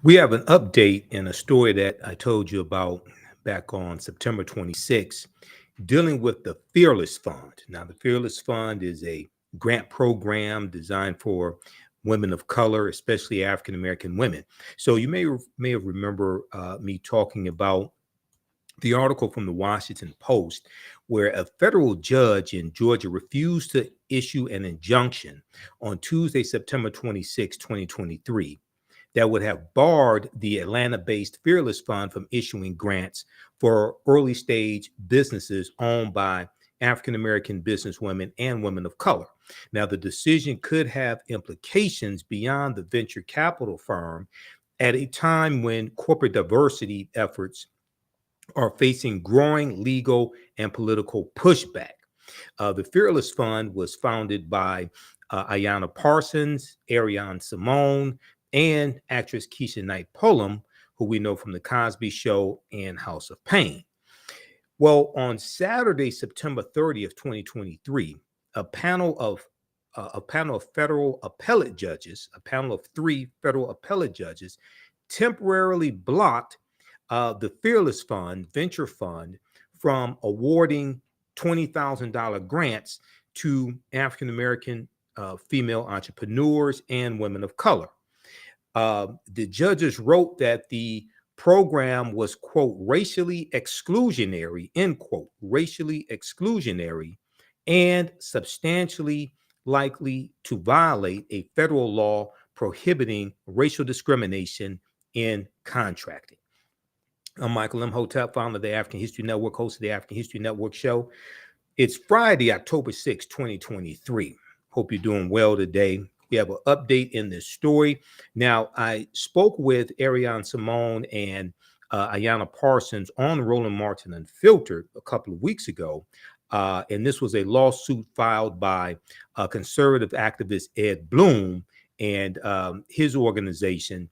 We have an update in a story that I told you about back on September 26th, dealing with the Fearless Fund. Now, the Fearless Fund is a grant program designed for women of color, especially African American women. So you may have remember me talking about the article from the Washington Post, where a federal judge in Georgia refused to issue an injunction on Tuesday, September 26, 2023 that would have barred the Atlanta-based Fearless Fund from issuing grants for early stage businesses owned by African American businesswomen and women of color. Now, the decision could have implications beyond the venture capital firm at a time when corporate diversity efforts are facing growing legal and political pushback. The Fearless Fund was founded by Ayana Parsons, Arian Simone, and actress Keisha Pullam, who we know from the Cosby Show and House of Payne. Well, on Saturday, September 30th, 2023, a panel of federal appellate judges, a panel of 3 federal appellate judges, temporarily blocked the Fearless Fund, Venture Fund, from awarding $20,000 grants to African American female entrepreneurs and women of color. The judges wrote that the program was, quote, racially exclusionary, end quote, racially exclusionary, and substantially likely to violate a federal law prohibiting racial discrimination in contracting. I'm Michael Imhotep, founder of the African History Network, host of the African History Network show. It's Friday, October 6, 2023. Hope you're doing well today. We have an update in this story. Now, I spoke with Arian Simone and Ayana Parsons on Roland Martin Unfiltered a couple of weeks ago. And this was a lawsuit filed by conservative activist Ed Blum and his organization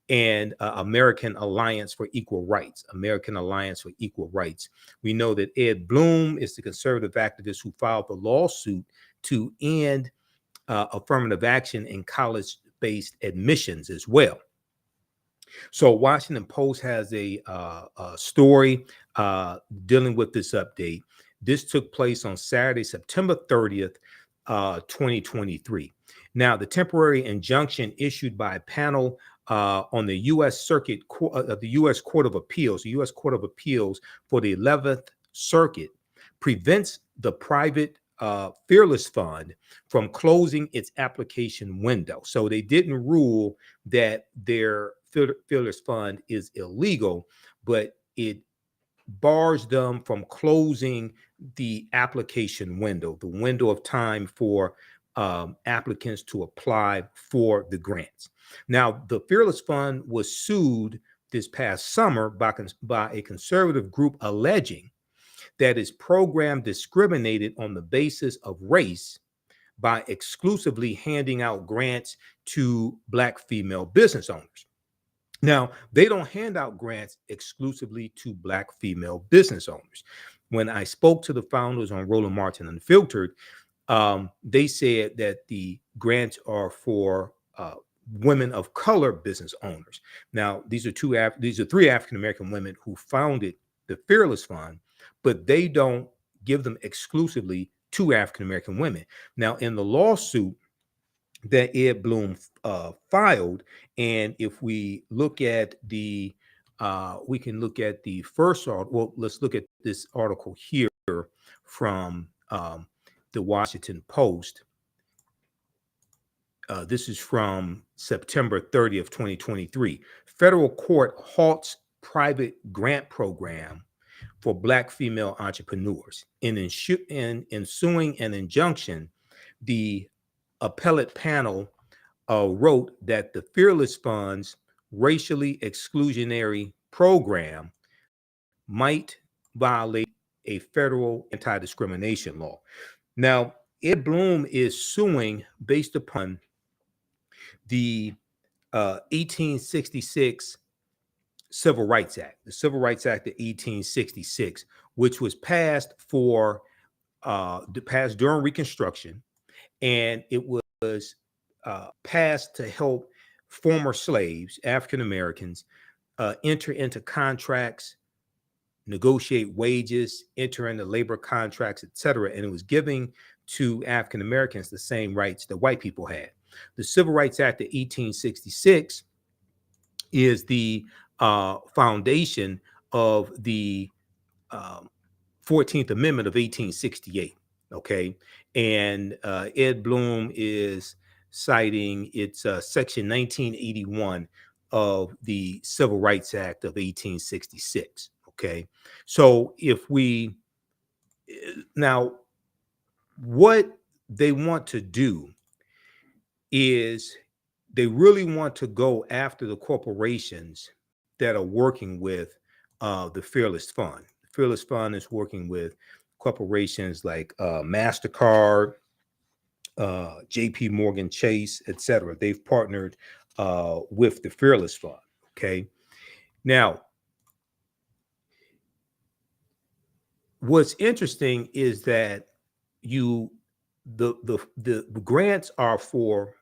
and American Alliance for Equal Rights, American Alliance for Equal Rights. We know that Ed Blum is the conservative activist who filed the lawsuit to end affirmative action in college-based admissions as well. So Washington Post has a story dealing with this update. This took place on Saturday, September 30th, 2023. Now, the temporary injunction issued by a panel on the U.S. Circuit of the U.S. Court of Appeals, the U.S. Court of Appeals for the 11th Circuit, prevents the private Fearless Fund from closing its application window. So they didn't rule that their Fearless Fund is illegal, but it bars them from closing the application window, the window of time for applicants to apply for the grants. Now, the Fearless Fund was sued this past summer by a conservative group alleging that its program discriminated on the basis of race by exclusively handing out grants to Black female business owners. Now, they don't hand out grants exclusively to Black female business owners. When I spoke to the founders on Roland Martin Unfiltered, they said that the grants are for women of color business owners. Now, these are 3 African American women who founded the Fearless Fund, but they don't give them exclusively to African American women. Now, in the lawsuit that Ed Blum filed, and if we look at the, we can look at the first article. Well, let's look at this article here from the Washington Post. This is from September 30th, 2023. Federal court halts private grant program for Black female entrepreneurs. In ensuing an injunction, the appellate panel wrote that the Fearless Fund's racially exclusionary program might violate a federal anti-discrimination law. Now, Ed Blum is suing based upon the 1866 Civil Rights Act, the Civil Rights Act of 1866, which was passed passed during Reconstruction, and it was passed to help former slaves, African Americans, enter into contracts, negotiate wages, enter into labor contracts, etc. And it was giving to African Americans the same rights that white people had. The Civil Rights Act of 1866 is the foundation of the um, 14th Amendment of 1868. Okay. And Ed Bloom is citing its section 1981 of the Civil Rights Act of 1866. Okay. So if we now, what they want to do is they really want to go after the corporations that are working with the Fearless Fund. The Fearless Fund is working with corporations like MasterCard, JP Morgan Chase, etc. They've partnered with the Fearless Fund. Okay. Now, what's interesting is that the grants are for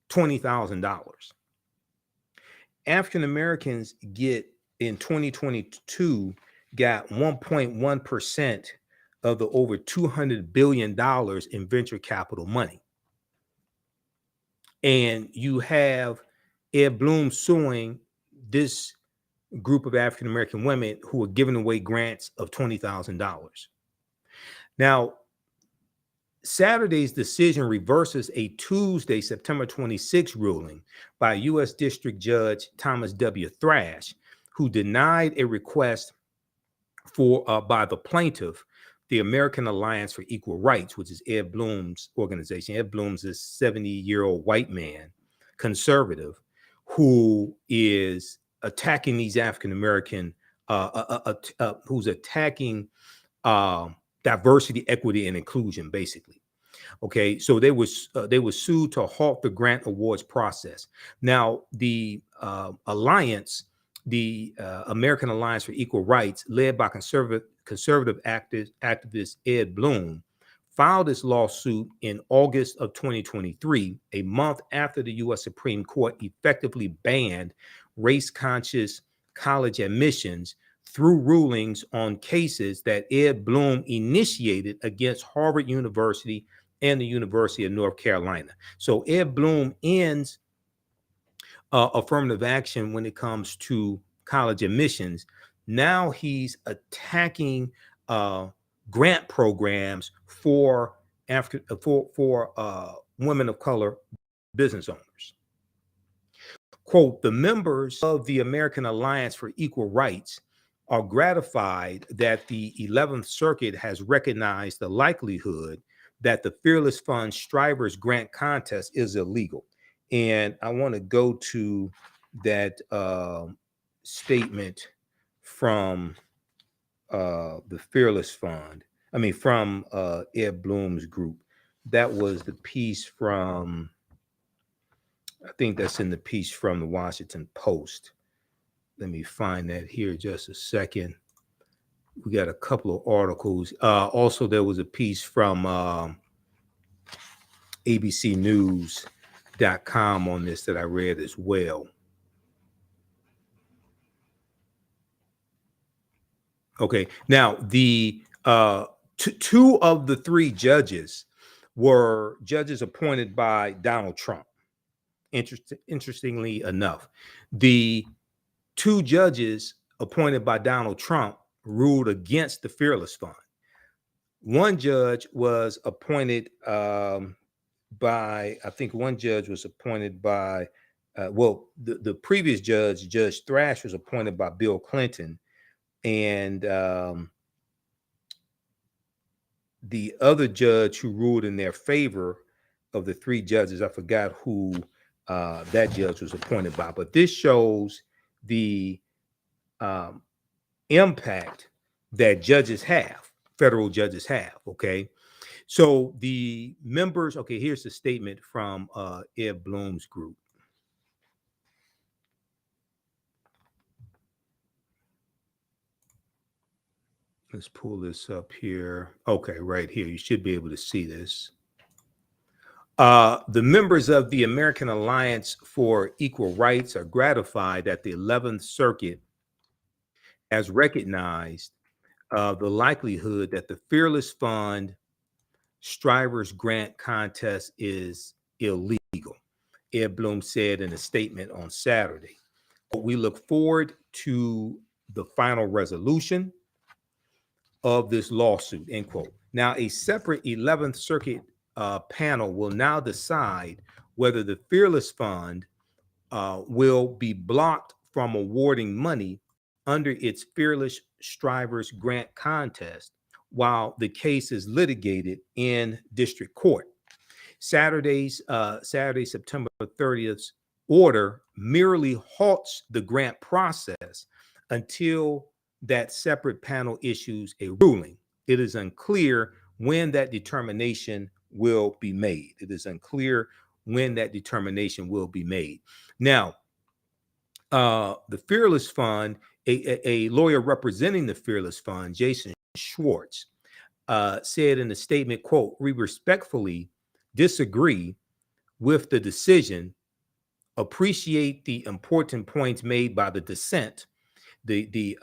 $20,000. African Americans get in 2022 got 1.1% of the over $200 billion in venture capital money. And you have Ed Bloom suing this group of African American women who are giving away grants of $20,000. Now, Saturday's decision reverses a Tuesday, September 26 ruling by U.S. District Judge Thomas W. Thrash, who denied a request for by the plaintiff, the American Alliance for Equal Rights, which is Ed Bloom's organization. Ed Bloom's a 70-year-old white man, conservative, who is attacking these African American, who's attacking diversity, equity, and inclusion, basically. Okay, so they were sued to halt the grant awards process. Now, the alliance, the American Alliance for Equal Rights, led by conservative activist Ed Bloom, filed this lawsuit in August of 2023, a month after the U.S. Supreme Court effectively banned race-conscious college admissions through rulings on cases that Ed Bloom initiated against Harvard University and the University of North Carolina. So Ed Bloom ends affirmative action when it comes to college admissions. Now he's attacking grant programs for women of color business owners. Quote, the members of the American Alliance for Equal Rights are gratified that the 11th Circuit has recognized the likelihood that the Fearless Fund Strivers Grant Contest is illegal. And I want to go to that statement from the Fearless Fund. I mean, from Ed Bloom's group. That was the piece from, I think that's in the piece from the Washington Post. Let me find that here just a second. We got a couple of articles. Also, there was a piece from abcnews.com on this that I read as well. Okay, now the two of the three judges were judges appointed by Donald Trump. Interestingly enough, the two judges appointed by Donald Trump ruled against the Fearless Fund. One judge was appointed by, I think one judge was appointed by, the previous judge, Judge Thrash, was appointed by Bill Clinton. And the other judge who ruled in their favor of the three judges, I forgot who that judge was appointed by, but this shows the impact that judges have, federal judges have. Okay, so the members, okay, here's the statement from Ed Bloom's group. Let's pull this up here. Okay, right here. You should be able to see this. The members of the American Alliance for Equal Rights are gratified that the 11th Circuit has recognized the likelihood that the Fearless Fund Strivers Grant Contest is illegal, Ed Blum said in a statement on Saturday. We look forward to the final resolution of this lawsuit, end quote. Now, a separate 11th Circuit panel will now decide whether the Fearless Fund will be blocked from awarding money under its Fearless Strivers Grant Contest while the case is litigated in district court. Saturday, September 30th order merely halts the grant process until that separate panel issues a ruling. It is unclear when that determination will be made. It is unclear when that determination will be made. Now, the Fearless Fund, a lawyer representing the Fearless Fund, Jason Schwartz, said in a statement, quote, "We respectfully disagree with the decision, appreciate the important points made by the dissent," the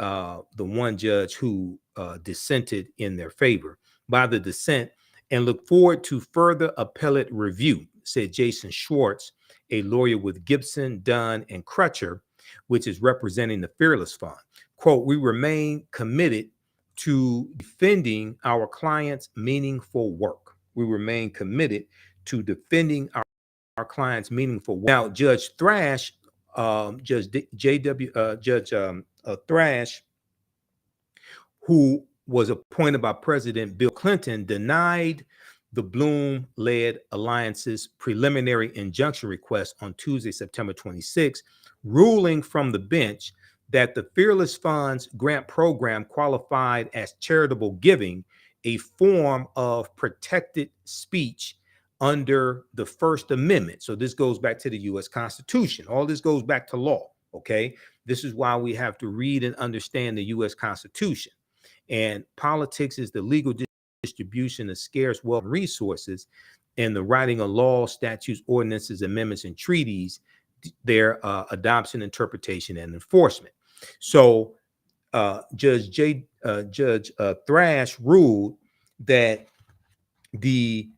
one judge who dissented in their favor, "by the dissent, and look forward to further appellate review," said Jason Schwartz, a lawyer with Gibson, Dunn, and Crutcher, which is representing the Fearless Fund. Quote, "We remain committed to defending our clients' meaningful work. We remain committed to defending our clients' meaningful work." Now, Judge Thrash, Judge Thrash, who was appointed by President Bill Clinton, denied the Blum-led alliance's preliminary injunction request on Tuesday, September 26, ruling from the bench that the Fearless Fund's grant program qualified as charitable giving, a form of protected speech under the First Amendment. So this goes back to the U.S. Constitution. All this goes back to law, okay? This is why we have to read and understand the U.S. Constitution. And politics is the legal distribution of scarce wealth and resources, and the writing of laws, statutes, ordinances, amendments, and treaties, their adoption, interpretation, and enforcement. So Judge Thrash ruled that the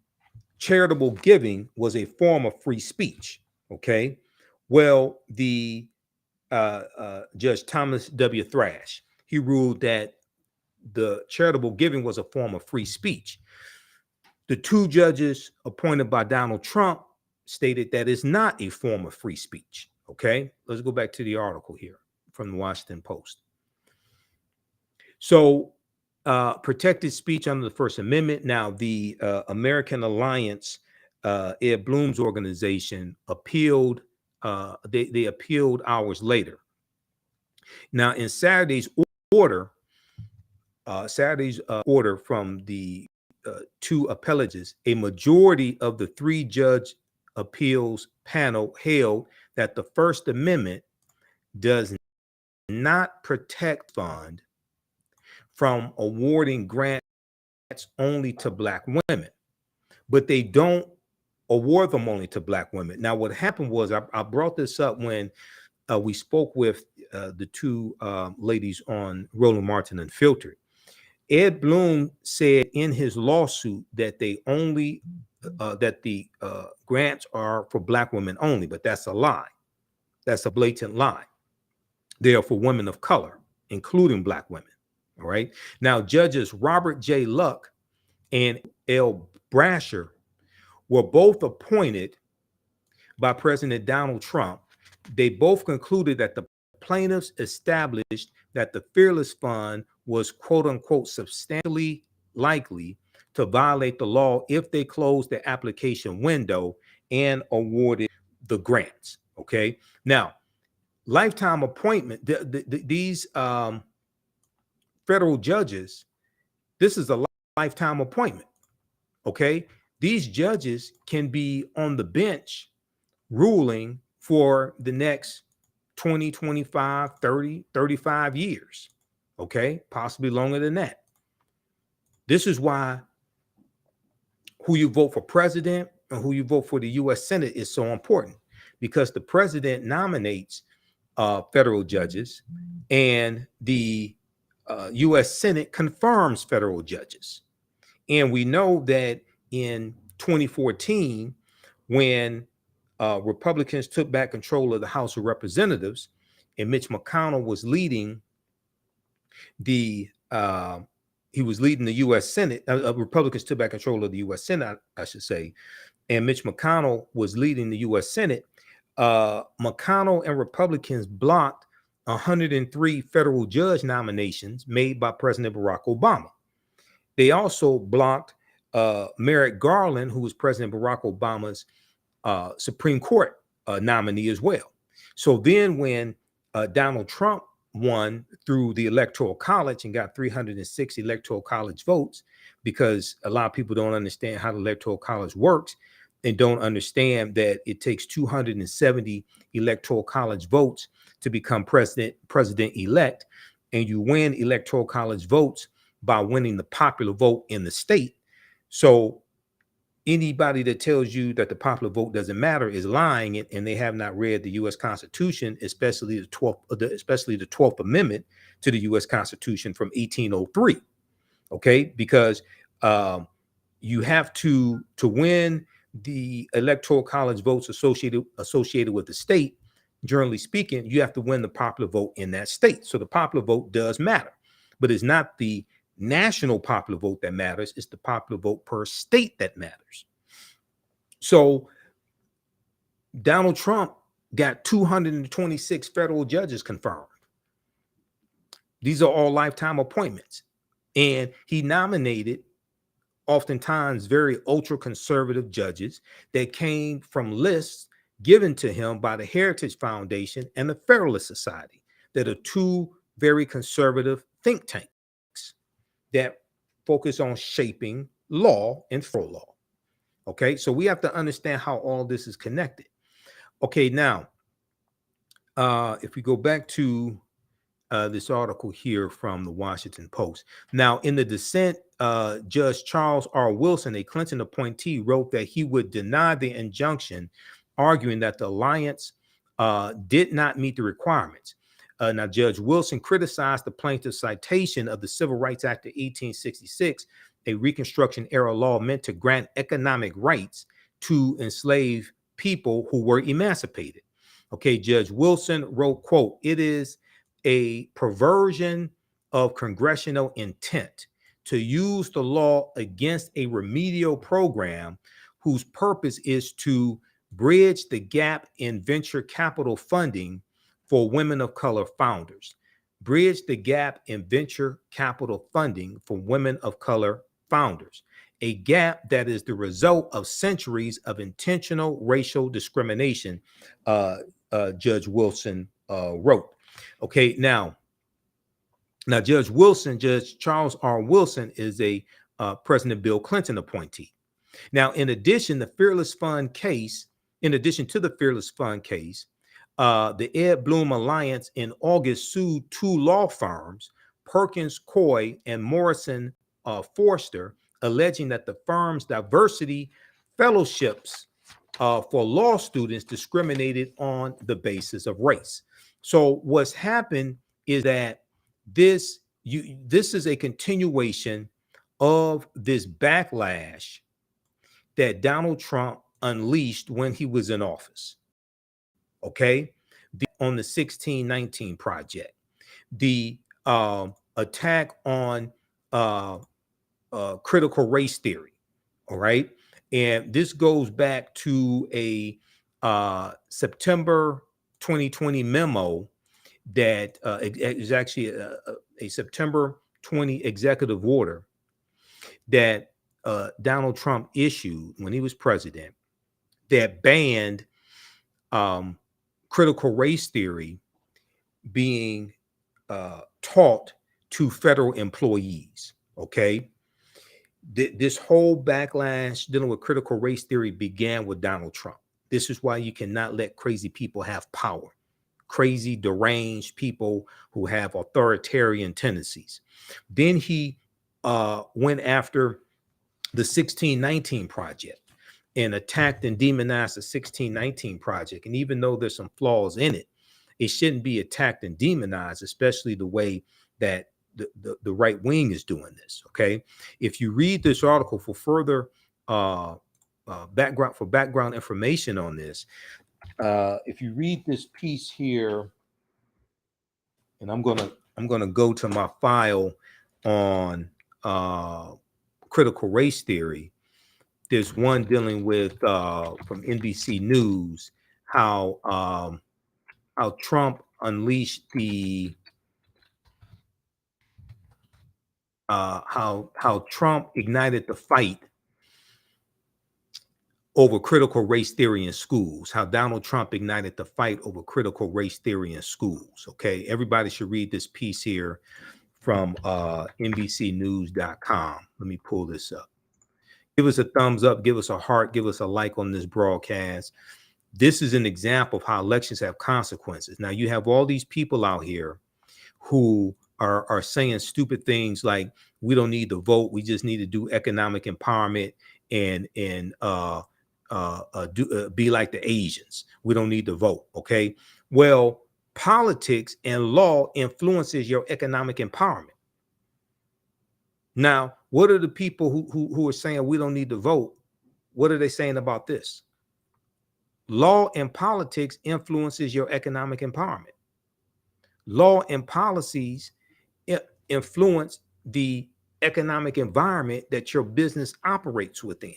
charitable giving was a form of free speech. Okay, well, the Judge Thomas W. Thrash, he ruled that the charitable giving was a form of free speech. The two judges appointed by Donald Trump stated that it's not a form of free speech. Okay, let's go back to the article here from the Washington Post. So protected speech under the First Amendment. Now, the American Alliance, Ed Blum's organization, appealed. They appealed hours later. Now, in Saturday's order from the two appellates, a majority of the three-judge appeals panel held that the First Amendment does not protect fund from awarding grants only to Black women, but they don't award them only to Black women. Now, what happened was, I brought this up when we spoke with the two ladies on Roland Martin Unfiltered. Ed Blum said in his lawsuit that they only that the grants are for Black women only, but that's a lie. That's a blatant lie. They are for women of color, including Black women. All right. Now, Judges Robert J. Luck and L. Brasher were both appointed by President Donald Trump. They both concluded that the plaintiffs established that the Fearless Fund was, quote unquote, substantially likely to violate the law if they closed the application window and awarded the grants. Okay. Now, lifetime appointment, these federal judges, this is a lifetime appointment. Okay. These judges can be on the bench ruling for the next 20, 25, 30, 35 years. Okay. Possibly longer than that. This is why who you vote for president, and who you vote for the U.S. Senate is so important, because the president nominates federal judges, and the U.S. Senate confirms federal judges. And we know that in 2014, when Republicans took back control of the House of Representatives, and Mitch McConnell was leading the U.S. Senate. Republicans took back control of the U.S. Senate, I should say, and Mitch McConnell was leading the U.S. Senate. McConnell and Republicans blocked 103 federal judge nominations made by President Barack Obama. They also blocked Merrick Garland, who was President Barack Obama's Supreme Court nominee as well. So then when Donald Trump won through the Electoral College and got 306 Electoral College votes, because a lot of people don't understand how the Electoral College works and don't understand that it takes 270 Electoral College votes to become president-elect, and you win Electoral College votes by winning the popular vote in the state. So anybody that tells you that the popular vote doesn't matter is lying, and they have not read the U.S. Constitution, especially the 12th Amendment to the U.S. Constitution from 1803. Okay, because you have to win the Electoral College votes associated with the state. Generally speaking, you have to win the popular vote in that state. So the popular vote does matter, but it's not the national popular vote that matters. It's the popular vote per state that matters. So Donald Trump got 226 federal judges confirmed. These are all lifetime appointments. And he nominated oftentimes very ultra conservative judges that came from lists given to him by the Heritage Foundation and the Federalist Society, that are two very conservative think tanks that focus on shaping law and federal law. Okay, so we have to understand how all this is connected. Okay, now, if we go back to this article here from the Washington Post. Now, in the dissent, Judge Charles R. Wilson, a Clinton appointee, wrote that he would deny the injunction, arguing that the alliance did not meet the requirements. Now, Judge Wilson criticized the plaintiff's citation of the Civil Rights Act of 1866, a Reconstruction era law meant to grant economic rights to enslaved people who were emancipated. Okay, Judge Wilson wrote, quote, "It is a perversion of congressional intent to use the law against a remedial program whose purpose is to bridge the gap in venture capital funding for women of color founders. Bridge the gap in venture capital funding for women of color founders, a gap that is the result of centuries of intentional racial discrimination," Judge Wilson wrote. Okay, now Judge Wilson, Judge Charles R. Wilson, is a President Bill Clinton appointee. Now, in addition to the Fearless Fund case, the Ed Bloom Alliance in August sued two law firms, Perkins Coie and Morrison Forster, alleging that the firm's diversity fellowships for law students discriminated on the basis of race. So what's happened is that this is a continuation of this backlash that Donald Trump unleashed when he was in office. Okay, on the 1619 Project, the attack on critical race theory. All right, and this goes back to a September 2020 memo that is actually a September 20 executive order that Donald Trump issued when he was president that banned critical race theory being taught to federal employees. Okay, this whole backlash dealing with critical race theory began with Donald Trump. This is why you cannot let crazy people have power. Crazy, deranged people who have authoritarian tendencies. Then he went after the 1619 Project. and attacked and demonized the 1619 Project. And even though there's some flaws in it, it shouldn't be attacked and demonized, especially the way that the right wing is doing this. Okay. If you read this article for further background information on this, if you read this piece here, and I'm gonna go to my file on critical race theory. There's one dealing with from NBC News how Trump unleashed the how Trump ignited the fight over critical race theory in schools, how Donald Trump ignited the fight over critical race theory in schools. Okay, everybody should read this piece here from NBCnews.com. Let me pull this up. Give us a thumbs up, give us a heart, give us a like on this broadcast. This is an example of how elections have consequences. Now, you have all these people out here who are saying stupid things like, we don't need to vote, we just need to do economic empowerment and be like the Asians. We don't need to vote. Okay. Well, politics and law influences your economic empowerment. Now, what are the people who are saying we don't need to vote? What are they saying about this? Law and politics influences your economic empowerment. Law and policies influence the economic environment that your business operates within.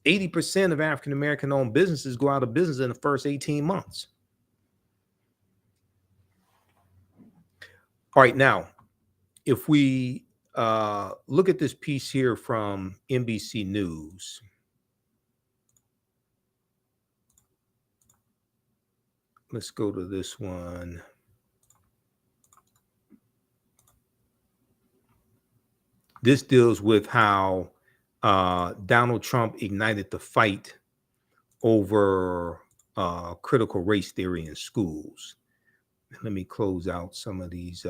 80% of African-American owned businesses go out of business in the first 18 months. All right, now, if we look at this piece here from NBC News. Let's go to this one. This deals with how Donald Trump ignited the fight over critical race theory in schools. Let me close out some of these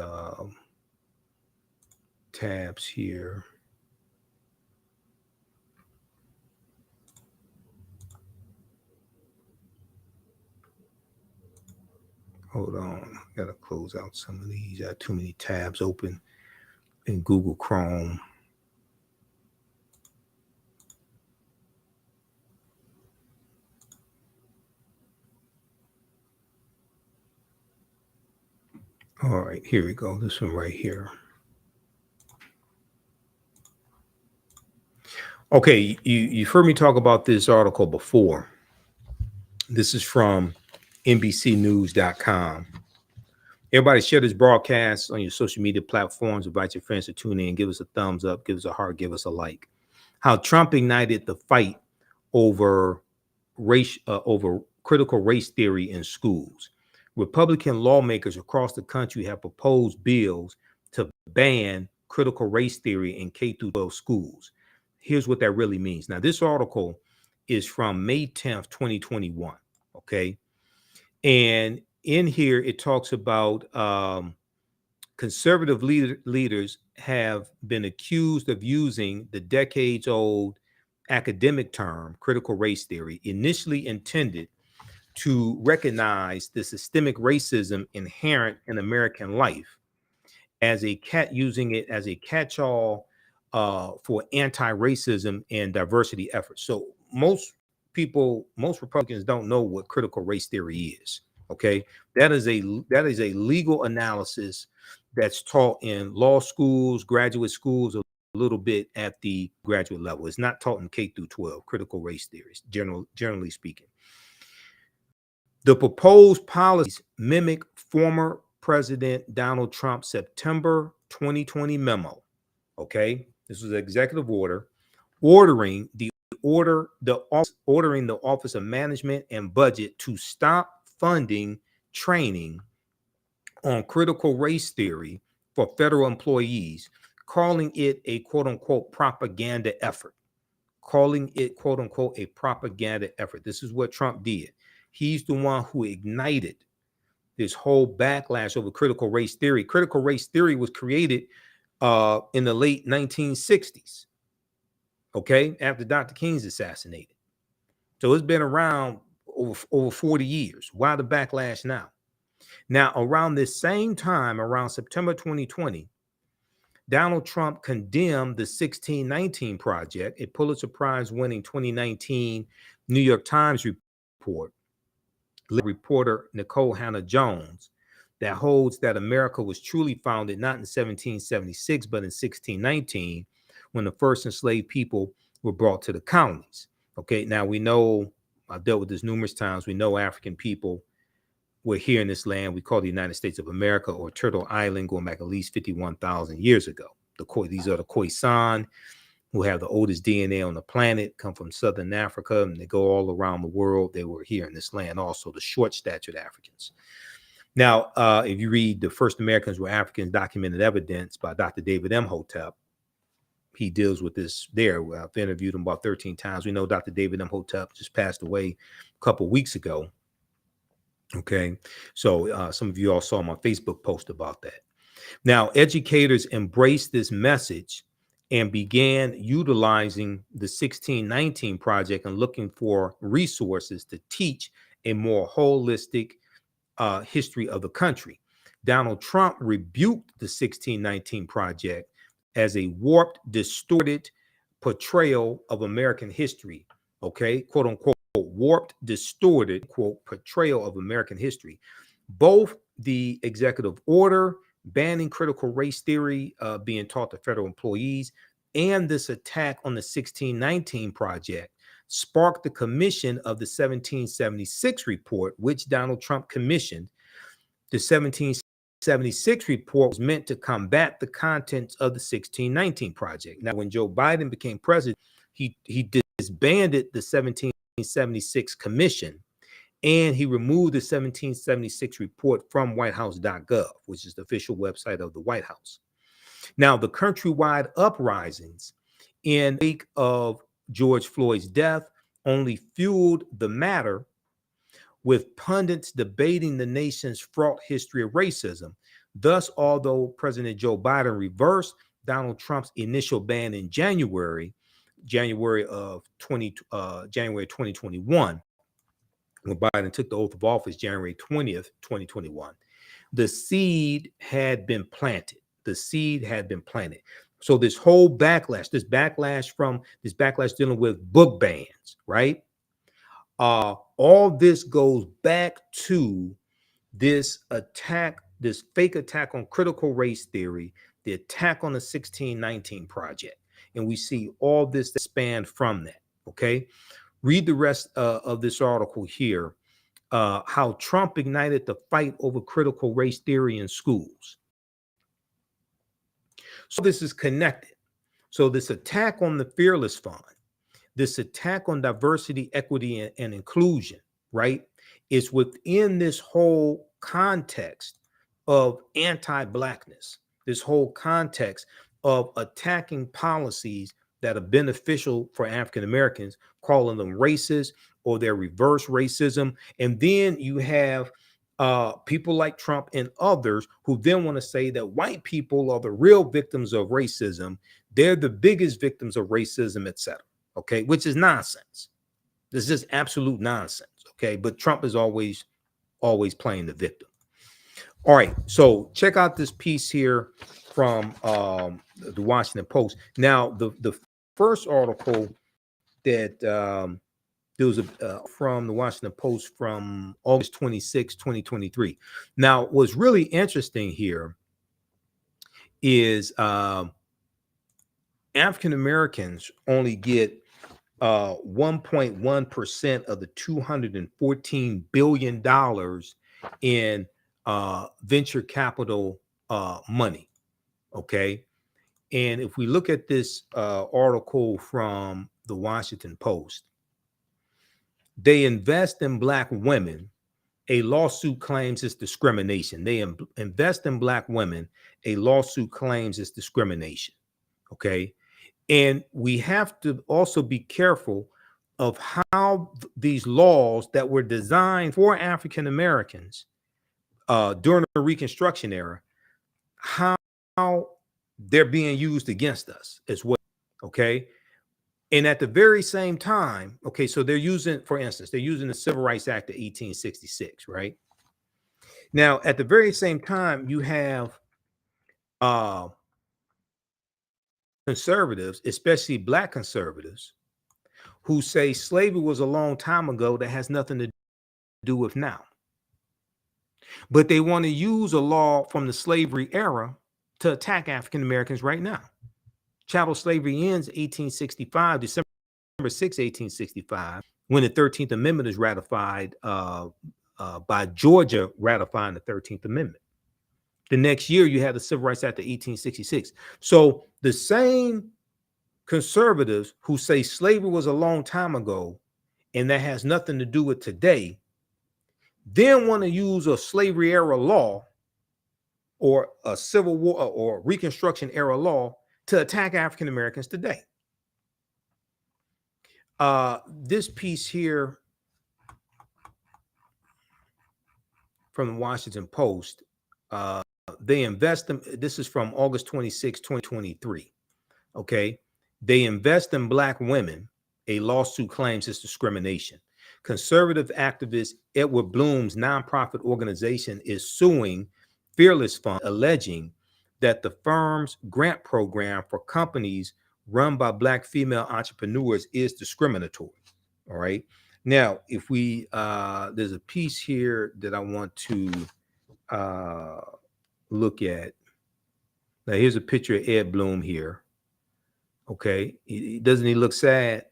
tabs here. Hold on, gotta close out some of these. I got too many tabs open in Google Chrome. All right, here we go. This one right here. Okay, you've heard me talk about this article before. This is from NBCnews.com. Everybody share this broadcast on your social media platforms. Invite your friends to tune in. Give us a thumbs up. Give us a heart. Give us a like. How Trump ignited the fight over critical race theory in schools. Republican lawmakers across the country have proposed bills to ban critical race theory in K-12 schools. Here's what that really means. Now, this article is from May 10th, 2021. Okay. And in here, it talks about conservative leaders have been accused of using the decades-old academic term, critical race theory, initially intended to recognize the systemic racism inherent in American life, as using it as a catch-all for anti-racism and diversity efforts. So most Republicans don't know what critical race theory is. Okay, that is a legal analysis that's taught in law schools, graduate schools, a little bit at the graduate level. It's not taught in K through 12. Critical race theories, generally speaking. The proposed policies mimic former President Donald Trump's September 2020 memo. Okay, this was an executive order ordering the Office of Management and Budget to stop funding training on critical race theory for federal employees, calling it a quote unquote propaganda effort. This is what Trump did. He's the one who ignited this whole backlash over critical race theory. Critical race theory was created in the late 1960s. okay, after Dr. King's assassinated. So it's been around over 40 years. Why the backlash now? Now, around this same time, around September 2020, Donald Trump condemned the 1619 Project, a Pulitzer Prize winning 2019 New York Times report, reporter Nicole Hannah-Jones, that holds that America was truly founded not in 1776, but in 1619, when the first enslaved people were brought to the colonies. Okay, now we know, I've dealt with this numerous times, we know African people were here in this land we call the United States of America, or Turtle Island, going back at least 51,000 years ago. These are the Khoisan, who have the oldest DNA on the planet, come from Southern Africa, and they go all around the world. They were here in this land also, the short-statured Africans. Now, if you read The First Americans Were Africans, Documented Evidence by Dr. David Imhotep, he deals with this there. I've interviewed him about 13 times. We know Dr. David Imhotep just passed away a couple of weeks ago. Okay, so some of you all saw my Facebook post about that. Now, educators embraced this message and began utilizing the 1619 Project and looking for resources to teach a more holistic history of the country. Donald Trump rebuked the 1619 Project as a warped, distorted portrayal of American history. Okay, quote unquote, warped, distorted, quote, portrayal of American history. Both the executive order banning critical race theory being taught to federal employees and this attack on the 1619 Project sparked the commission of the 1776 report, which Donald Trump commissioned. The 1776 report was meant to combat the contents of the 1619 Project. Now, when Joe Biden became president, he disbanded the 1776 commission, and he removed the 1776 report from whitehouse.gov, which is the official website of the White House. Now, the countrywide uprisings in the wake of George Floyd's death only fueled the matter, with pundits debating the nation's fraught history of racism. Thus, although President Joe Biden reversed Donald Trump's initial ban in January of 2021, when Biden took the oath of office, January 20th, 2021, the seed had been planted. The seed had been planted. So this whole backlash, this backlash dealing with book bans, right? All this goes back to this attack, this fake attack on critical race theory, the attack on the 1619 Project. And we see all this that spanned from that, okay? Read the rest of this article here, how Trump ignited the fight over critical race theory in schools. So this is connected. So this attack on the Fearless Fund, this attack on diversity, equity, and inclusion, right, is within this whole context of anti-Blackness, this whole context of attacking policies that are beneficial for African Americans, calling them racist or their reverse racism. And then you have people like Trump and others who then want to say that white people are the real victims of racism. They're the biggest victims of racism, etc. Okay, which is nonsense. This is absolute nonsense. Okay, but Trump is always playing the victim. All right, so check out this piece here from the Washington Post. Now, the first article that there was from the Washington Post from August 26, 2023. Now, what's really interesting here is African Americans only get 1.1% of the $214 billion in venture capital money. Okay. And if we look at this article from the Washington Post, they invest in Black women. A lawsuit claims it's discrimination. They invest in Black women. A lawsuit claims it's discrimination. Okay. And we have to also be careful of how these laws that were designed for African Americans during the Reconstruction era, how they're being used against us as well. Okay. And at the very same time, okay, so they're using, for instance, they're using the Civil Rights Act of 1866, right? Now, at the very same time, you have uh, conservatives, especially black conservatives, who say slavery was a long time ago that has nothing to do with now. But they want to use a law from the slavery era to attack African Americans right now. Chattel slavery ends 1865, December 6, 1865, when the 13th Amendment is ratified by Georgia ratifying the 13th Amendment. The next year, you have the Civil Rights Act of 1866. So the same conservatives who say slavery was a long time ago and that has nothing to do with today, then want to use a slavery era law or a Civil War or Reconstruction era law to attack African Americans today. This piece here from the Washington Post, they invest them. This is from August 26, 2023. Okay. They invest in black women. A lawsuit claims it's discrimination. Conservative activist Edward Bloom's nonprofit organization is suing Fearless Fund, alleging that the firm's grant program for companies run by black female entrepreneurs is discriminatory. All right. Now, if we, there's a piece here that I want to look at. Now, here's a picture of Ed Bloom here. Okay. Doesn't he look sad?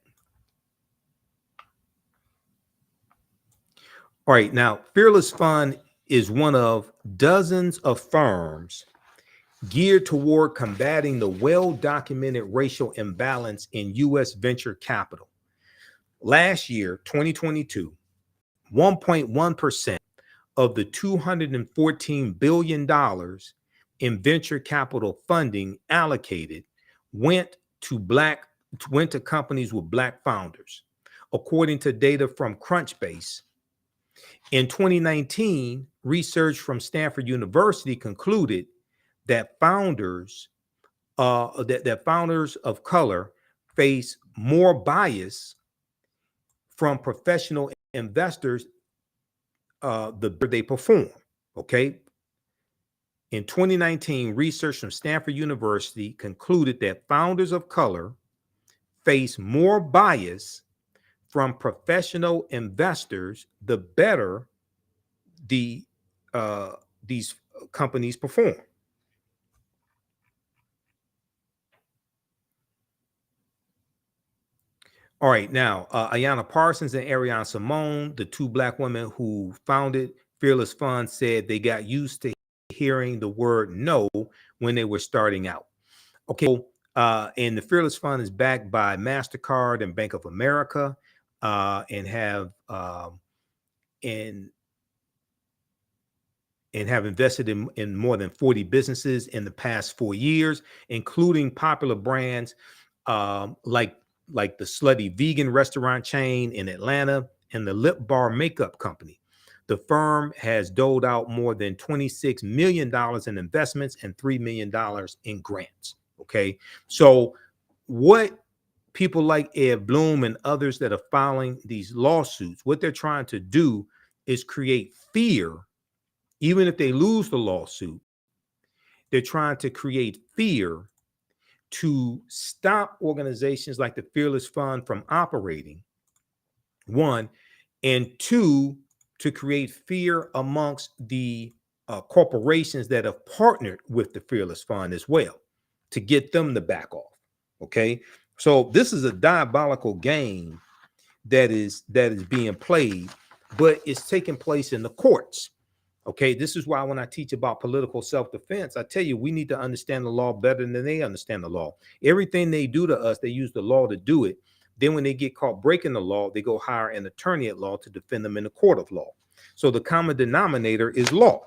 All right. Now, Fearless Fund is one of dozens of firms geared toward combating the well-documented racial imbalance in U.S. venture capital. Last year, 2022, 1.1% of the $214 billion in venture capital funding allocated went to companies with black founders, according to data from Crunchbase. In 2019, research from Stanford University concluded that founders of color face more bias from professional investors the better they perform. Okay. In 2019, research from Stanford University concluded that founders of color face more bias from professional investors the better these companies perform. All right, now Ayana Parsons and Arian Simone, the two black women who founded Fearless Fund, said they got used to hearing the word no when they were starting out. Okay, and the Fearless Fund is backed by MasterCard and Bank of America, and have invested in more than 40 businesses in the past 4 years, including popular brands like the Slutty vegan restaurant chain in Atlanta and the Lip Bar makeup company. The firm has doled out more than $26 million in investments and $3 million in grants. Okay. So what people like Ed Bloom and others that are filing these lawsuits, what they're trying to do is create fear. Even if they lose the lawsuit, they're trying to create fear to stop organizations like the Fearless Fund from operating, one, and two, to create fear amongst the corporations that have partnered with the Fearless Fund as well, to get them to back off. Okay, so this is a diabolical game that is being played, but it's taking place in the courts. Okay, this is why when I teach about political self-defense, I tell you, we need to understand the law better than they understand the law. Everything they do to us, they use the law to do it. Then when they get caught breaking the law, they go hire an attorney at law to defend them in the court of law. So the common denominator is law,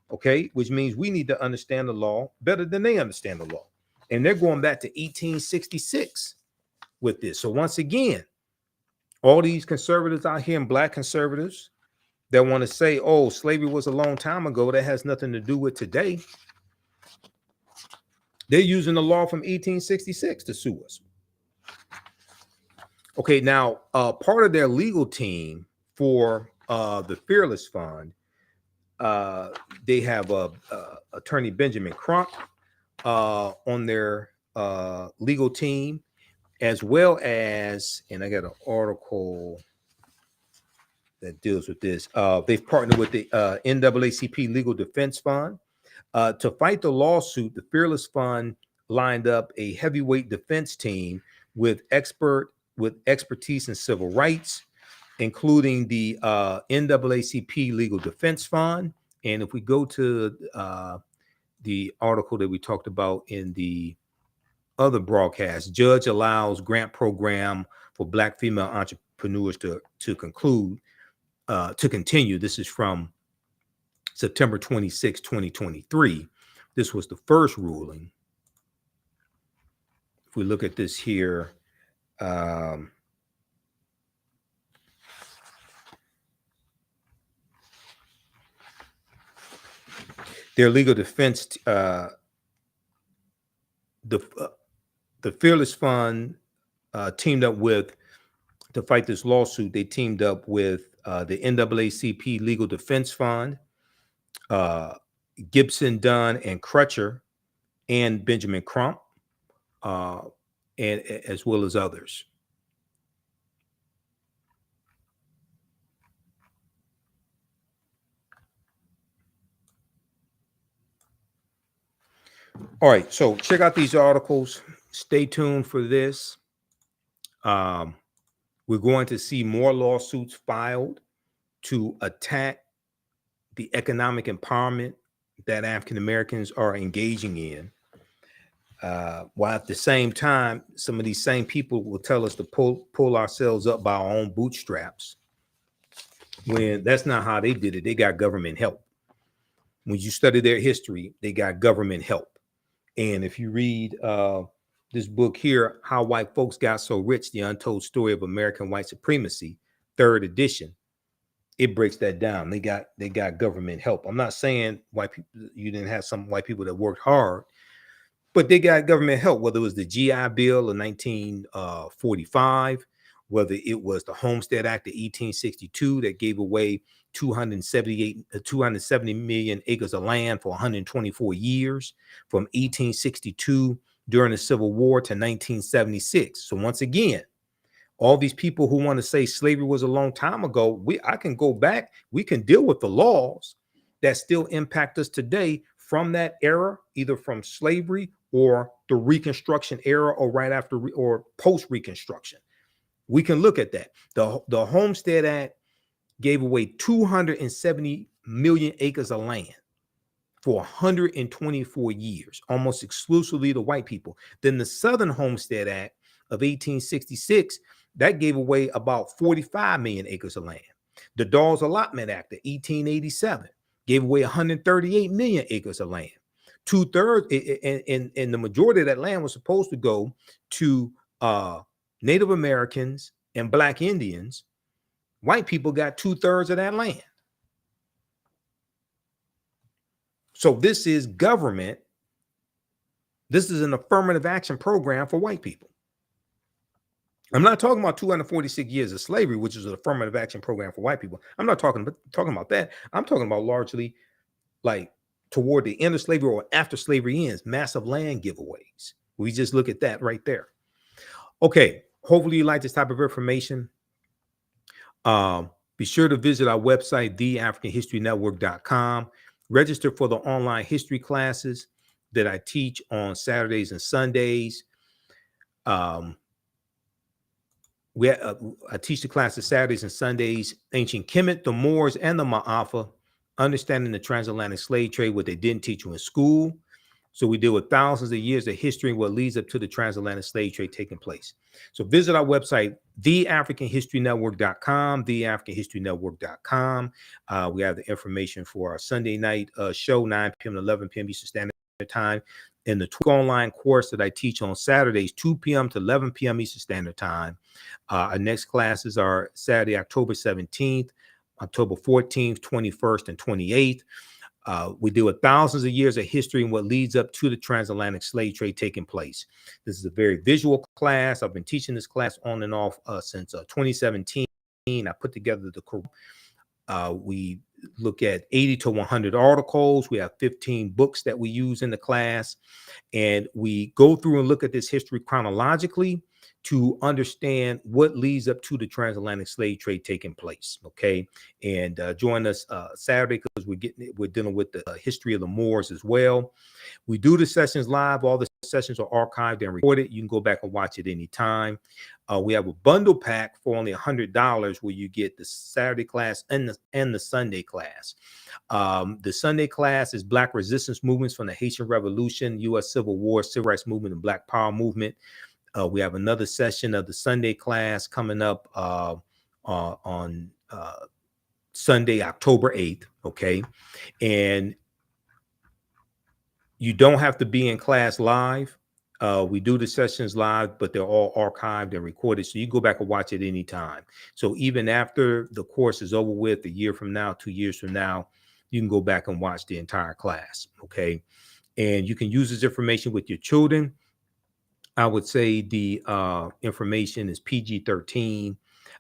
okay, which means we need to understand the law better than they understand the law. And they're going back to 1866 with this. So once again, all these conservatives out here and black conservatives that want to say, oh, slavery was a long time ago, that has nothing to do with today. They're using the law from 1866 to sue us. Okay, now part of their legal team for the Fearless Fund, they have attorney Benjamin Crump on their legal team, as well as, and I got an article that deals with this. They've partnered with the NAACP Legal Defense Fund to fight the lawsuit. The Fearless Fund lined up a heavyweight defense team with expertise in civil rights, including the NAACP Legal Defense Fund. And if we go to the article that we talked about in the other broadcast, judge allows grant program for Black female entrepreneurs to continue. This is from September 26, 2023. This was the first ruling. If we look at this here, their legal defense, the Fearless Fund teamed up with, to fight this lawsuit, they teamed up with the NAACP Legal Defense Fund, Gibson, Dunn, and Crutcher, and Benjamin Crump, and as well as others. All right, so check out these articles. Stay tuned for this. We're going to see more lawsuits filed to attack the economic empowerment that African Americans are engaging in. While at the same time, some of these same people will tell us to pull ourselves up by our own bootstraps, when that's not how they did it. They got government help. When you study their history, they got government help. And if you read this book here, How White Folks Got So Rich, The Untold Story of American White Supremacy, 3rd edition, it breaks that down. They got government help. I'm not saying white people, you didn't have some white people that worked hard, but they got government help, whether it was the GI Bill of 1945, whether it was the Homestead Act of 1862 that gave away 270 million acres of land for 124 years, from 1862 during the Civil War to 1976. So once again, all these people who want to say slavery was a long time ago, I can go back. We can deal with the laws that still impact us today from that era, either from slavery or the Reconstruction era, or right after or post Reconstruction. We can look at that. The Homestead Act gave away 270 million acres of land for 124 years, almost exclusively to white people. Then the Southern Homestead Act of 1866, that gave away about 45 million acres of land. The Dawes Allotment Act of 1887 gave away 138 million acres of land. 2/3, and the majority of that land was supposed to go to Native Americans and Black Indians. White people got 2/3 of that land. So this is government. This is an affirmative action program for white people. I'm not talking about 246 years of slavery, which is an affirmative action program for white people. I'm not talking about that. I'm talking about largely like toward the end of slavery or after slavery ends, massive land giveaways. We just look at that right there. Okay, hopefully you like this type of information. Be sure to visit our website, theafricanhistorynetwork.com. Register for the online history classes that I teach on Saturdays and Sundays. I teach the classes Saturdays and Sundays, Ancient Kemet, the Moors, and the Ma'afa, understanding the transatlantic slave trade, what they didn't teach you in school. So we deal with thousands of years of history and what leads up to the transatlantic slave trade taking place. So visit our website, theafricanhistorynetwork.com, theafricanhistorynetwork.com. We have the information for our Sunday night show, 9 p.m. to 11 p.m. Eastern Standard Time. And the online course that I teach on Saturdays, 2 p.m. to 11 p.m. Eastern Standard Time. Our next classes are Saturday, October 17th, October 14th, 21st, and 28th. We deal with thousands of years of history and what leads up to the transatlantic slave trade taking place. This is a very visual class. I've been teaching this class on and off since 2017. I put together we look at 80 to 100 articles. We have 15 books that we use in the class. And we go through and look at this history chronologically to understand what leads up to the transatlantic slave trade taking place. Okay. And join us Saturday, because we're dealing with the history of the Moors as well. We do the sessions live. All the sessions are archived and recorded. You can go back and watch it anytime. We have a bundle pack for only $100 where you get the Saturday class and the Sunday class. The Sunday class is Black resistance movements from the Haitian Revolution, U.S. Civil War, Civil Rights Movement, and Black Power Movement. We have another session of the Sunday class coming up on Sunday, October 8th. Okay. And you don't have to be in class live. We do the sessions live, but they're all archived and recorded. So you go back and watch it anytime. So even after the course is over with, a year from now, 2 years from now, you can go back and watch the entire class. Okay. And you can use this information with your children. I would say the information is PG-13.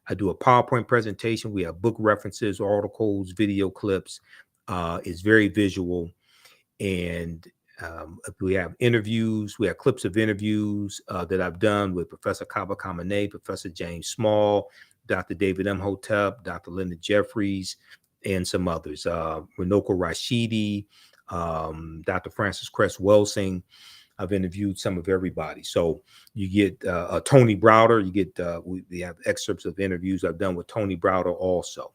I do a PowerPoint presentation. We have book references, articles, video clips. It's very visual. And we have interviews. We have clips of interviews that I've done with Professor Kaba Kamene, Professor James Small, Dr. David Imhotep, Dr. Linda Jeffries, and some others. Renoko Rashidi, Dr. Francis Cress Welsing. I've interviewed some of everybody. So you get Tony Browder. You get we have excerpts of interviews I've done with Tony Browder also.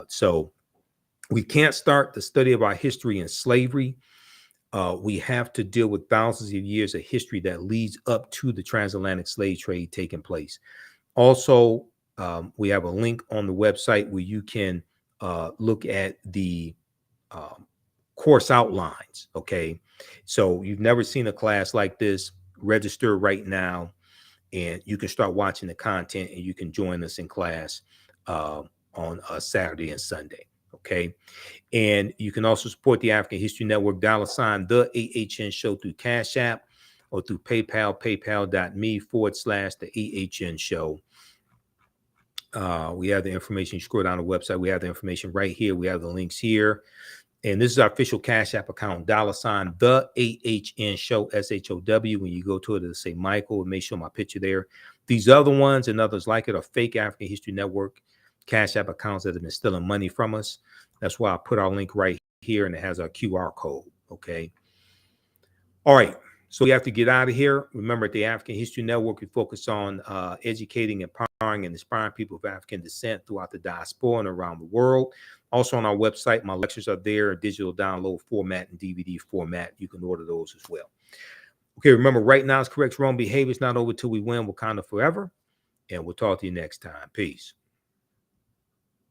So we can't start the study of our history in slavery. We have to deal with thousands of years of history that leads up to the transatlantic slave trade taking place. Also, we have a link on the website where you can look at the course outlines. Okay. So you've never seen a class like this. Register right now, and you can start watching the content, and you can join us in class on Saturday and Sunday. Okay. And you can also support the African History Network, $ the AHNShow through Cash App or through PayPal, paypal.me/the AHNShow. We have the information. You scroll down the website. We have the information right here. We have the links here. And this is our official Cash App account, $ the AHNShow, SHOW. When you go to it, it'll say Michael. It may show my picture there. These other ones and others like it are fake African History Network Cash App accounts that have been stealing money from us. That's why I put our link right here, and it has our QR code. Okay. All right. So we have to get out of here. Remember, at the African History Network, we focus on educating, empowering, and inspiring people of African descent throughout the diaspora and around the world. Also on our website, my lectures are there, digital download format and DVD format. You can order those as well. Okay, remember, right now is correct. Wrong behavior is not over till we win. Wakanda forever. And we'll talk to you next time. Peace.